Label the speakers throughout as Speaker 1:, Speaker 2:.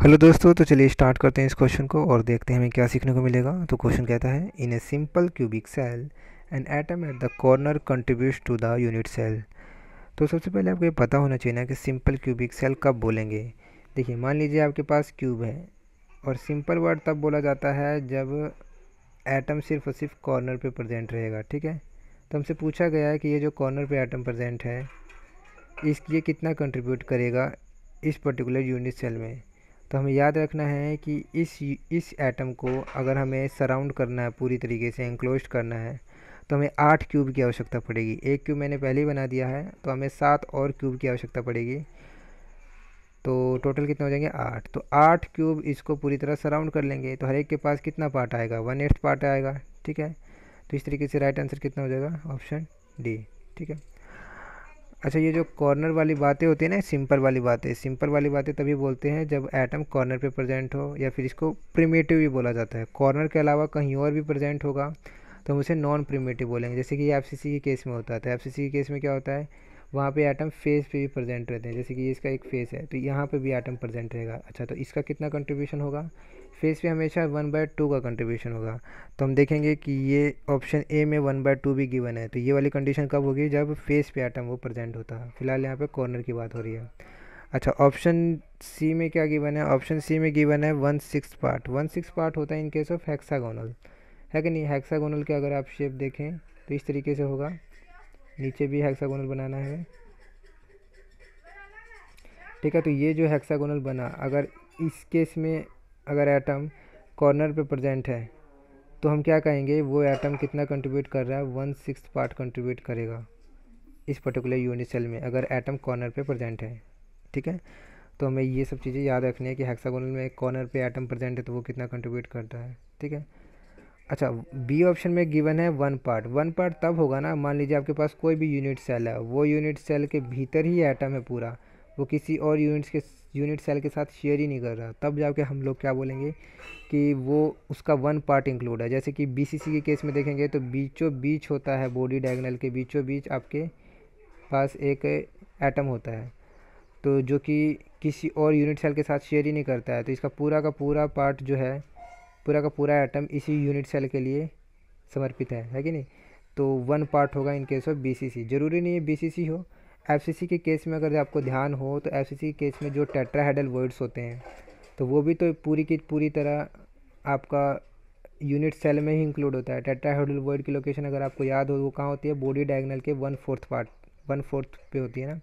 Speaker 1: Hello दोस्तों, तो चलिए स्टार्ट करते हैं इस क्वेश्चन को और देखते हैं हमें क्या सीखने को मिलेगा। तो क्वेश्चन कहता है, in a simple cubic cell an atom at the corner contributes to the unit cell. तो सबसे पहले आपको ये पता होना चाहिए ना कि सिंपल क्यूबिक सेल कब बोलेंगे। देखिए, मान लीजिए आपके पास क्यूब है और सिंपल वर्ड तब बोला जाता है जब एटम सिर्फ और सिर्फ कॉर्नर पे प्रेजेंट रहेगा। ठीक है, तो हमसे पूछा गया है कि ये जो कॉर्नर पे एटम प्रेजेंट है ये कितना कंट्रीब्यूट करेगा इस पर्टिकुलर यूनिट सेल में। तो हमें याद रखना है कि इस एटम को अगर हमें सराउंड करना है, पूरी तरीके से एंक्लोज करना है, तो हमें 8 क्यूब की आवश्यकता पड़ेगी। एक क्यूब मैंने पहले ही बना दिया है, तो हमें 7 और क्यूब की आवश्यकता पड़ेगी। तो टोटल कितने हो जाएंगे? 8। तो 8 क्यूब इसको पूरी तरह सराउंड कर लेंगे, तो हर एक के पास कितना पार्ट आएगा? 1/8 पार्ट आएगा। ठीक है, तो इस तरीके से राइट आंसर कितना हो जाएगा? Option D. ठीक है। अच्छा, ये जो कॉर्नर वाली बातें होती है ना, सिंपल वाली बातें तभी बोलते हैं जब एटम कॉर्नर पे प्रेजेंट हो, या फिर इसको प्रिमिटिव भी बोला जाता है। कॉर्नर के अलावा कहीं और भी प्रेजेंट होगा तो हम उसे नॉन प्रिमिटिव बोलेंगे। जैसे कि ये एफसीसी के केस में होता है। तो एफसीसी के केस में क्या होता है, वहाँ पे एटम फेस पे भी प्रेजेंट रहते हैं। जैसे कि इसका एक फेस है तो यहाँ पे भी एटम प्रेजेंट रहेगा। अच्छा, तो इसका कितना कंट्रीब्यूशन होगा? फेस पे हमेशा 1/2 का कंट्रीब्यूशन होगा। तो हम देखेंगे कि ये ऑप्शन ए में 1/2 भी गिवन है। तो ये वाली कंडीशन कब होगी? जब फेस पे एटम वो प्रेजेंट होता है। फिलहाल यहाँ पे कॉर्नर की बात हो रही है। अच्छा, ऑप्शन सी में क्या गिवन है? ऑप्शन सी में गिवन है 1/6 पार्ट। 1/6 पार्ट होता है इन केस ऑफ हेक्सागोनल, है कि नहीं? हेक्सागोनल के अगर आप शेप देखें तो इस तरीके से होगा। नीचे भी हेक्सागोनल बनाना है। ठीक है, तो ये जो हेक्सागोनल बना, अगर इस केस में अगर एटम कॉर्नर पे प्रेजेंट है तो हम क्या कहेंगे? वो एटम कितना कंट्रीब्यूट कर रहा है? 1/6 पार्ट कंट्रीब्यूट करेगा इस पर्टिकुलर यूनिट सेल में, अगर एटम कॉर्नर पे प्रेजेंट है। ठीक है, तो हमें ये सब चीज़ें याद रखनी है कि हेक्सागोनल में कॉर्नर पे एटम प्रेजेंट है तो वो कितना कंट्रीब्यूट करता है। ठीक है। अच्छा, बी ऑप्शन में गिवन है 1 पार्ट। 1 पार्ट तब होगा ना, मान लीजिए आपके पास कोई भी यूनिट सेल है, वो यूनिट सेल के भीतर ही एटम है पूरा, वो किसी और यूनिट सेल के साथ शेयर ही नहीं कर रहा, तब जाके हम लोग क्या बोलेंगे कि वो उसका 1 पार्ट इंक्लूड है। जैसे कि बीसीसी के केस में देखेंगे तो बीचों बीच होता है, बॉडी डायगोनल के बीचों बीच आपके पास एक एटम होता है, तो जो कि किसी और यूनिट सेल के साथ शेयर ही नहीं करता है। तो इसका पूरा का पूरा पार्ट जो है, पूरा का पूरा एटम इसी यूनिट सेल के लिए समर्पित है कि नहीं? तो 1 पार्ट होगा इन केस ऑफ बीसीसी। ज़रूरी नहीं है बीसीसी हो, एफसीसी के केस में अगर आपको ध्यान हो तो एफसीसी के केस में जो टेट्राहेड्रल वर्ड्स होते हैं तो वो भी तो पूरी की पूरी तरह आपका यूनिट सेल में ही इंक्लूड होता है। टेट्राहेड्रल वर्ड की लोकेशन अगर आपको याद हो वो कहाँ होती है? बॉडी डायगोनल के 1/4 पार्ट, 1/4 पे होती है ना।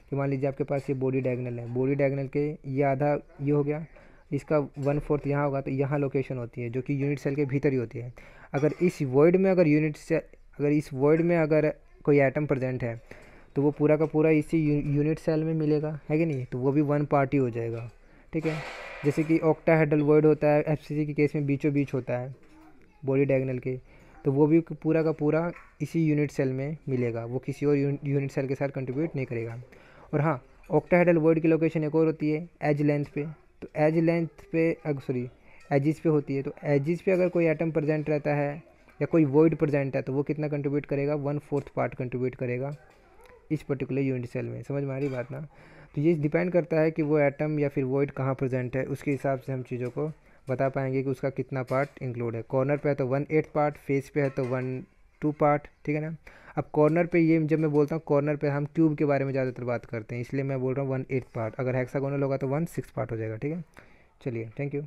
Speaker 1: कि मान लीजिए आपके पास ये बॉडी डायगोनल है, बॉडी डायगोनल के ये आधा ये हो गया, इसका 1/4 यहाँ होगा, तो यहाँ लोकेशन होती है जो कि यूनिट सेल के भीतर ही होती है। अगर इस वर्ड में अगर इस वर्ड में अगर कोई एटम प्रेजेंट है तो वो पूरा का पूरा इसी यूनिट सेल में मिलेगा, है कि नहीं? तो वो भी 1 पार्ट ही हो जाएगा। ठीक है, जैसे कि ऑक्टाहेड्रल वर्ड होता है एफसीसी के केस में बीचों बीच होता है बॉडी डायगोनल के, तो वो भी पूरा का पूरा इसी यूनिट सेल में मिलेगा, वो किसी और यूनिट सेल के साथ कंट्रीब्यूट नहीं करेगा। और हाँ, ऑक्टाहेड्रल वर्ड की लोकेशन एक और होती है एज लेंथ पे। तो एज लेंथ पे सॉरी एजिस पे होती है। तो एजिस पे अगर कोई एटम प्रेजेंट रहता है या कोई वर्ड प्रेजेंट है तो वो कितना कंट्रीब्यूट करेगा? 1/4 पार्ट कंट्रीब्यूट करेगा इस पर्टिकुलर यूनिट सेल में। समझ में आ रही बात ना? तो ये डिपेंड करता है कि वो एटम या फिर वर्ड कहाँ प्रेजेंट है, उसके हिसाब से हम चीज़ों को बता पाएंगे कि उसका कितना पार्ट इंक्लूड है। कॉर्नर पे है तो 1/8 पार्ट, फेस पे है तो 1/2 पार्ट। ठीक है ना? अब कॉर्नर पे ये जब मैं बोलता हूँ कॉर्नर पे, हम क्यूब के बारे में ज़्यादातर बात करते हैं, इसलिए मैं बोल रहा हूँ 1/8 पार्ट। अगर हेक्सागोनल होगा तो 1/6 पार्ट हो जाएगा। ठीक है, चलिए, थैंक यू।